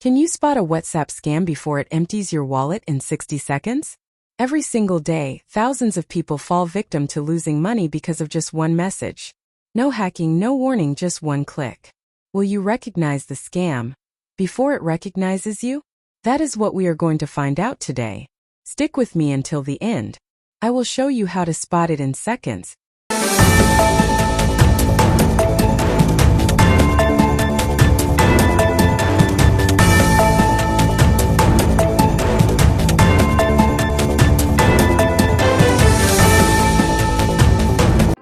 Can you spot a WhatsApp scam before it empties your wallet in 60 seconds? Every single day, thousands of people fall victim to losing money because of just one message. No hacking, no warning, just one click. Will you recognize the scam before it recognizes you? That is what we are going to find out today. Stick with me until the end. I will show you how to spot it in seconds.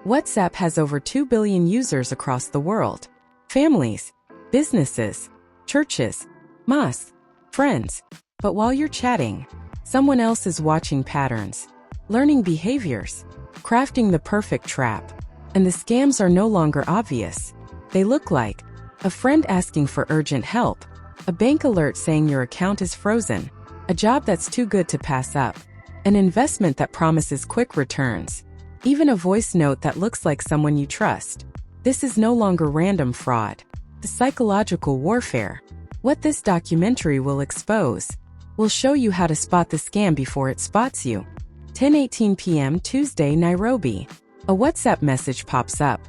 WhatsApp has over 2 billion users across the world. Families, businesses, churches, mosques, friends. But while you're chatting, someone else is watching patterns, learning behaviors, crafting the perfect trap. And the scams are no longer obvious. They look like a friend asking for urgent help, a bank alert saying your account is frozen, a job that's too good to pass up, an investment that promises quick returns, even a voice note that looks like someone you trust. This is no longer random fraud. The psychological warfare. What this documentary will expose. We'll show you how to spot the scam before it spots you. 10:18 p.m. Tuesday, Nairobi. A WhatsApp message pops up.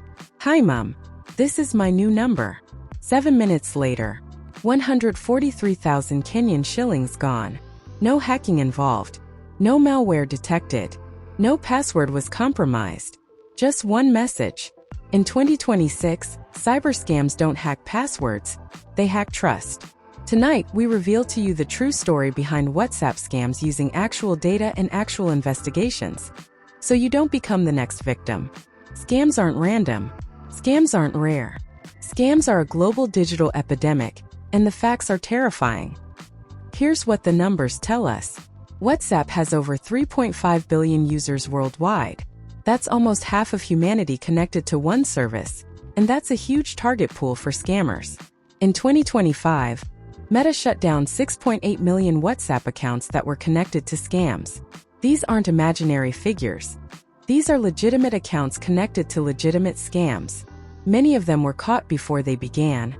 Hi mom. This is my new number. 7 minutes later. 143,000 Kenyan shillings gone. No hacking involved. No malware detected. No password was compromised. Just one message. In 2026, cyber scams don't hack passwords, they hack trust. Tonight, we reveal to you the true story behind WhatsApp scams using actual data and actual investigations. So you don't become the next victim. Scams aren't random. Scams aren't rare. Scams are a global digital epidemic, and the facts are terrifying. Here's what the numbers tell us. WhatsApp has over 3.5 billion users worldwide. That's almost half of humanity connected to one service, and that's a huge target pool for scammers. In 2025, Meta shut down 6.8 million WhatsApp accounts that were connected to scams. These aren't imaginary figures. These are legitimate accounts connected to legitimate scams. Many of them were caught before they began.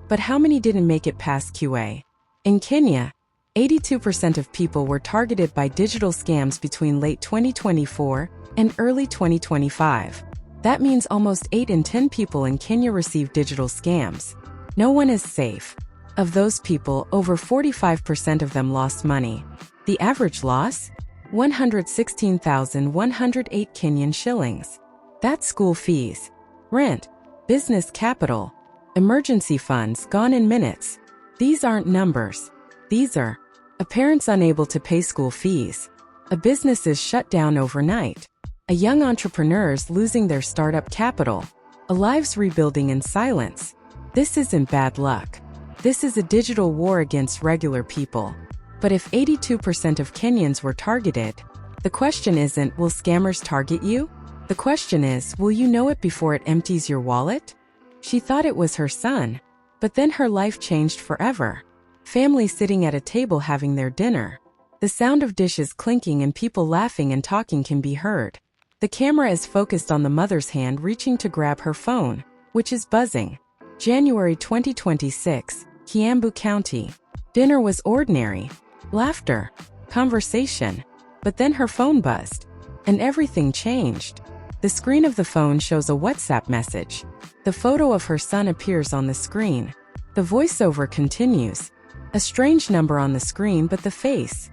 But how many didn't make it past QA? In Kenya, 82% of people were targeted by digital scams between late 2024 and early 2025. That means almost 8 in 10 people in Kenya received digital scams. No one is safe. Of those people, over 45% of them lost money. The average loss? 116,108 Kenyan shillings. That's school fees, rent, business capital, emergency funds gone in minutes. These aren't numbers. These are a parent's unable to pay school fees. A business is shut down overnight. A young entrepreneur's losing their startup capital. A lives rebuilding in silence. This isn't bad luck. This is a digital war against regular people. But if 82% of Kenyans were targeted, the question isn't, will scammers target you? The question is, will you know it before it empties your wallet? She thought it was her son. But then her life changed forever. Family sitting at a table having their dinner. The sound of dishes clinking and people laughing and talking can be heard. The camera is focused on the mother's hand reaching to grab her phone, which is buzzing. January 2026, Kiambu County. Dinner was ordinary. Laughter. Conversation. But then her phone buzzed. And everything changed. The screen of the phone shows a WhatsApp message. The photo of her son appears on the screen. The voiceover continues. A strange number on the screen, but the face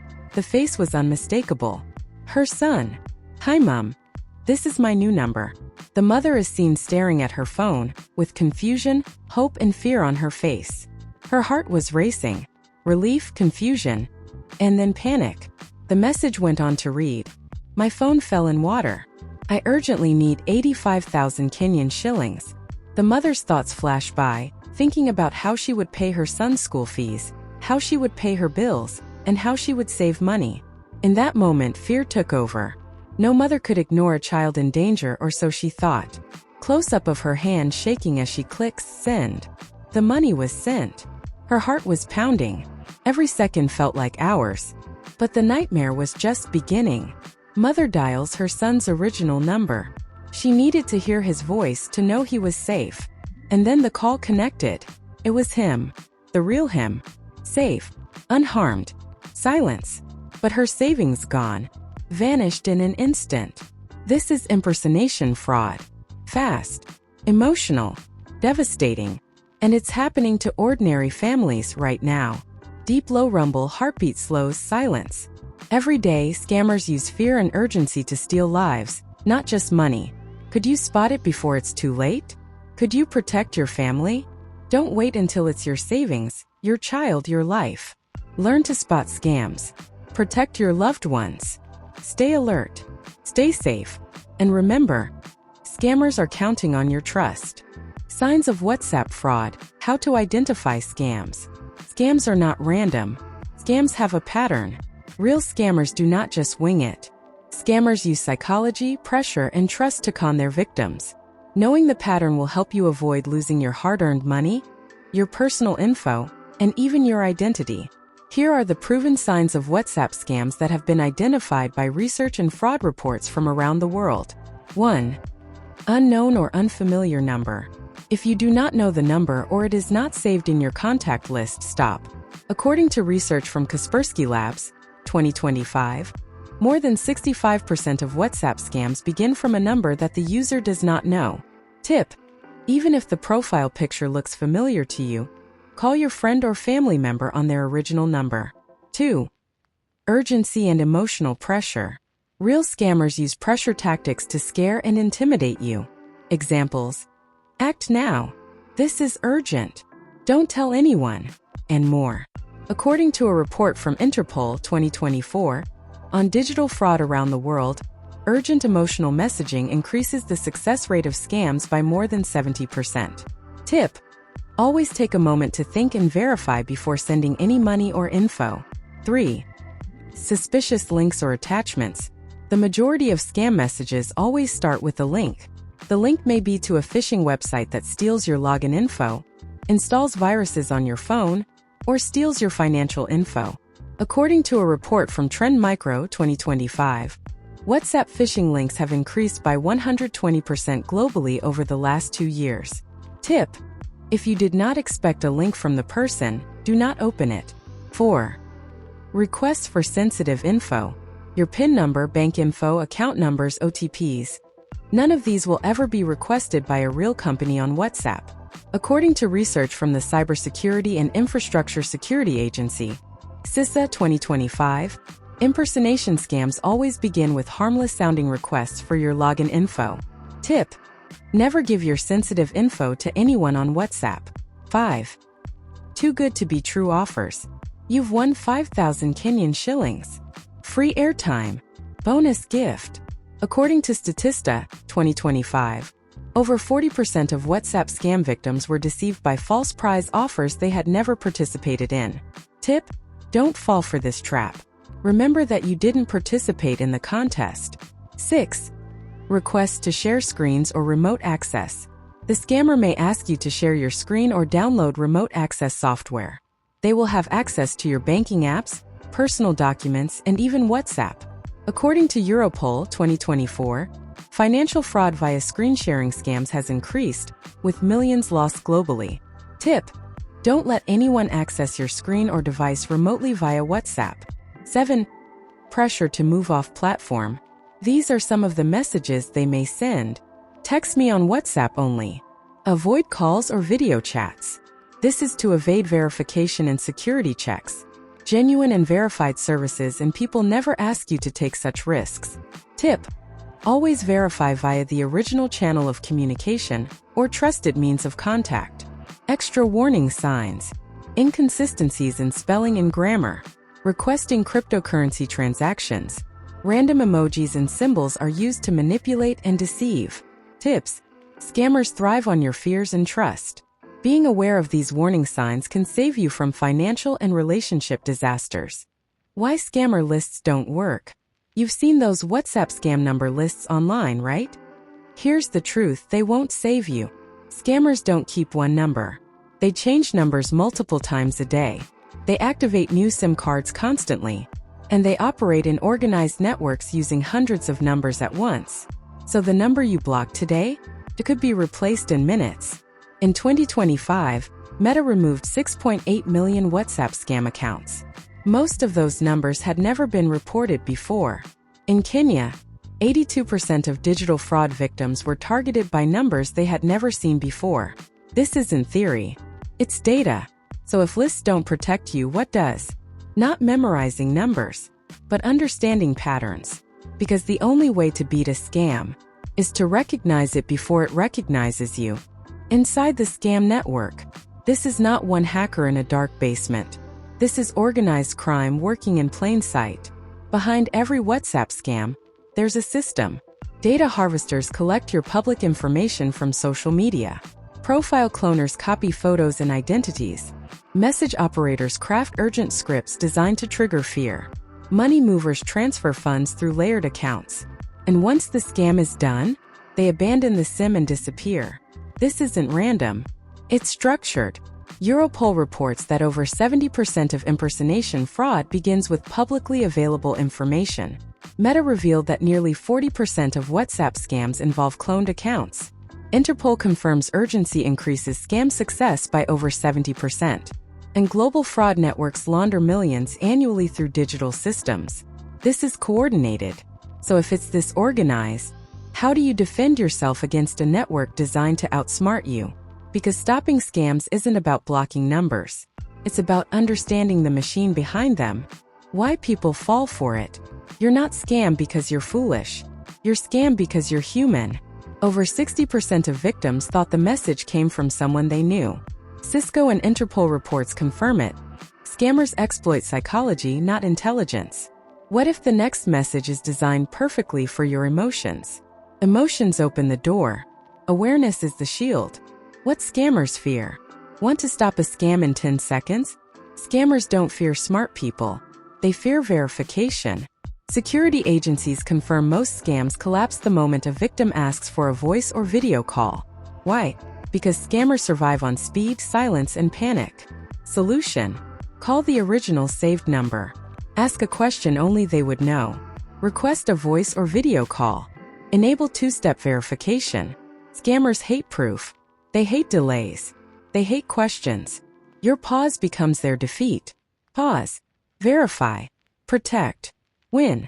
was unmistakable. Her son. Hi mom. This is my new number. The mother is seen staring at her phone, with confusion, hope and fear on her face. Her heart was racing. Relief, confusion, and then panic. The message went on to read, my phone fell in water. I urgently need 85,000 Kenyan shillings. The mother's thoughts flashed by, thinking about how she would pay her son's school fees, how she would pay her bills, and how she would save money. In that moment, fear took over. No mother could ignore a child in danger, or so she thought. Close-up of her hand shaking as she clicks send. The money was sent. Her heart was pounding. Every second felt like hours. But the nightmare was just beginning. Mother dials her son's original number. She needed to hear his voice to know he was safe. And then the call connected. It was him. The real him. Safe, unharmed, silence. But her savings gone, vanished in an instant. This is impersonation fraud. Fast, emotional, devastating. And it's happening to ordinary families right now. Deep low rumble heartbeat slows silence. Every day, scammers use fear and urgency to steal lives, not just money. Could you spot it before it's too late? Could you protect your family? Don't wait until it's your savings, your child, your life. Learn to spot scams. Protect your loved ones. Stay alert. Stay safe. And remember, scammers are counting on your trust. Signs of WhatsApp fraud. How to identify scams. Scams are not random. Scams have a pattern. Real scammers do not just wing it. Scammers use psychology, pressure, and trust to con their victims. Knowing the pattern will help you avoid losing your hard-earned money, your personal info, and even your identity. Here are the proven signs of WhatsApp scams that have been identified by research and fraud reports from around the world. 1. Unknown or unfamiliar number. If you do not know the number or it is not saved in your contact list, stop. According to research from Kaspersky Labs, 2025, more than 65% of WhatsApp scams begin from a number that the user does not know. Tip: even if the profile picture looks familiar to you, call your friend or family member on their original number. 2. Urgency and emotional pressure. Real scammers use pressure tactics to scare and intimidate you. Examples: act now, this is urgent, don't tell anyone, and more. According to a report from Interpol 2024, on digital fraud around the world, urgent emotional messaging increases the success rate of scams by more than 70%. Tip: always take a moment to think and verify before sending any money or info. 3. Suspicious links or attachments. The majority of scam messages always start with a link. The link may be to a phishing website that steals your login info, installs viruses on your phone, or steals your financial info. According to a report from Trend Micro 2025, WhatsApp phishing links have increased by 120% globally over the last 2 years. Tip: if you did not expect a link from the person, do not open it. 4. Requests for sensitive info. Your PIN number, bank info, account numbers, OTPs. None of these will ever be requested by a real company on WhatsApp. According to research from the Cybersecurity and Infrastructure Security Agency, CISA 2025, impersonation scams always begin with harmless-sounding requests for your login info. Tip: never give your sensitive info to anyone on WhatsApp. 5. Too good to be true offers. You've won 5,000 Kenyan shillings. Free airtime. Bonus gift. According to Statista 2025, over 40% of WhatsApp scam victims were deceived by false prize offers they had never participated in. Tip: don't fall for this trap. Remember that you didn't participate in the contest. 6. Requests to share screens or remote access. The scammer may ask you to share your screen or download remote access software. They will have access to your banking apps, personal documents, and even WhatsApp. According to Europol 2024, financial fraud via screen sharing scams has increased, with millions lost globally. Tip: don't let anyone access your screen or device remotely via WhatsApp. 7. Pressure to move off platform. These are some of the messages they may send. Text me on WhatsApp only. Avoid calls or video chats. This is to evade verification and security checks. Genuine and verified services and people never ask you to take such risks. Tip: always verify via the original channel of communication or trusted means of contact. Extra warning signs. Inconsistencies in spelling and grammar. Requesting cryptocurrency transactions. Random emojis and symbols are used to manipulate and deceive. Tips: scammers thrive on your fears and trust. Being aware of these warning signs can save you from financial and relationship disasters. Why scammer lists don't work. You've seen those WhatsApp scam number lists online, right? Here's the truth: they won't save you. Scammers don't keep one number. They change numbers multiple times a day. They activate new SIM cards constantly. And they operate in organized networks using hundreds of numbers at once. So the number you block today, it could be replaced in minutes. In 2025, Meta removed 6.8 million WhatsApp scam accounts. Most of those numbers had never been reported before. In Kenya, 82% of digital fraud victims were targeted by numbers they had never seen before. This isn't theory. It's data. So if lists don't protect you, what does? Not memorizing numbers, but understanding patterns. Because the only way to beat a scam is to recognize it before it recognizes you. Inside the scam network, this is not one hacker in a dark basement. This is organized crime working in plain sight. Behind every WhatsApp scam, there's a system. Data harvesters collect your public information from social media. Profile cloners copy photos and identities. Message operators craft urgent scripts designed to trigger fear. Money movers transfer funds through layered accounts. And once the scam is done, they abandon the SIM and disappear. This isn't random. It's structured. Interpol reports that over 70% of impersonation fraud begins with publicly available information. Meta revealed that nearly 40% of WhatsApp scams involve cloned accounts. Interpol confirms urgency increases scam success by over 70%. And global fraud networks launder millions annually through digital systems. This is coordinated. So if it's this organized, how do you defend yourself against a network designed to outsmart you? Because stopping scams isn't about blocking numbers. It's about understanding the machine behind them. Why people fall for it. You're not scammed because you're foolish. You're scammed because you're human. Over 60% of victims thought the message came from someone they knew. CISCO and Interpol reports confirm it. Scammers exploit psychology, not intelligence. What if the next message is designed perfectly for your emotions? Emotions open the door. Awareness is the shield. What scammers fear? Want to stop a scam in 10 seconds? Scammers don't fear smart people. They fear verification. Security agencies confirm most scams collapse the moment a victim asks for a voice or video call. Why? Because scammers survive on speed, silence, and panic. Solution: call the original saved number. Ask a question only they would know. Request a voice or video call. Enable two-step verification. Scammers hate proof. They hate delays. They hate questions. Your pause becomes their defeat. Pause. Verify. Protect. Win.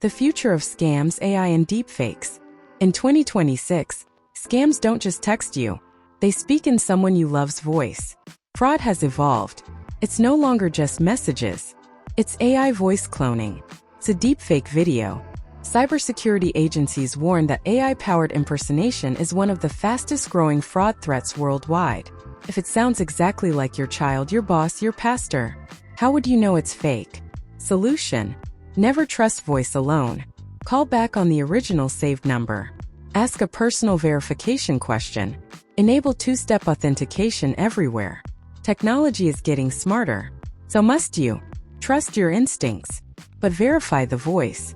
The future of scams, AI, and deepfakes. In 2026, scams don't just text you. They speak in someone you love's voice. Fraud has evolved. It's no longer just messages. It's AI voice cloning. It's a deepfake video. Cybersecurity agencies warn that AI-powered impersonation is one of the fastest-growing fraud threats worldwide. If it sounds exactly like your child, your boss, your pastor, how would you know it's fake? Solution: never trust voice alone. Call back on the original saved number. Ask a personal verification question. Enable two-step authentication everywhere. Technology is getting smarter. So must you. Trust your instincts. But verify the voice.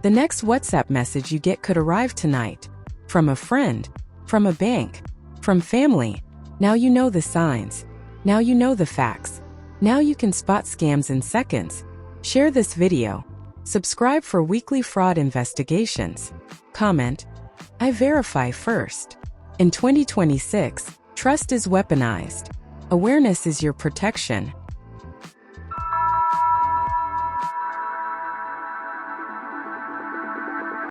The next WhatsApp message you get could arrive tonight. From a friend. From a bank. From family. Now you know the signs. Now you know the facts. Now you can spot scams in seconds. Share this video. Subscribe for weekly fraud investigations. Comment: I verify first. In 2026, trust is weaponized. Awareness is your protection.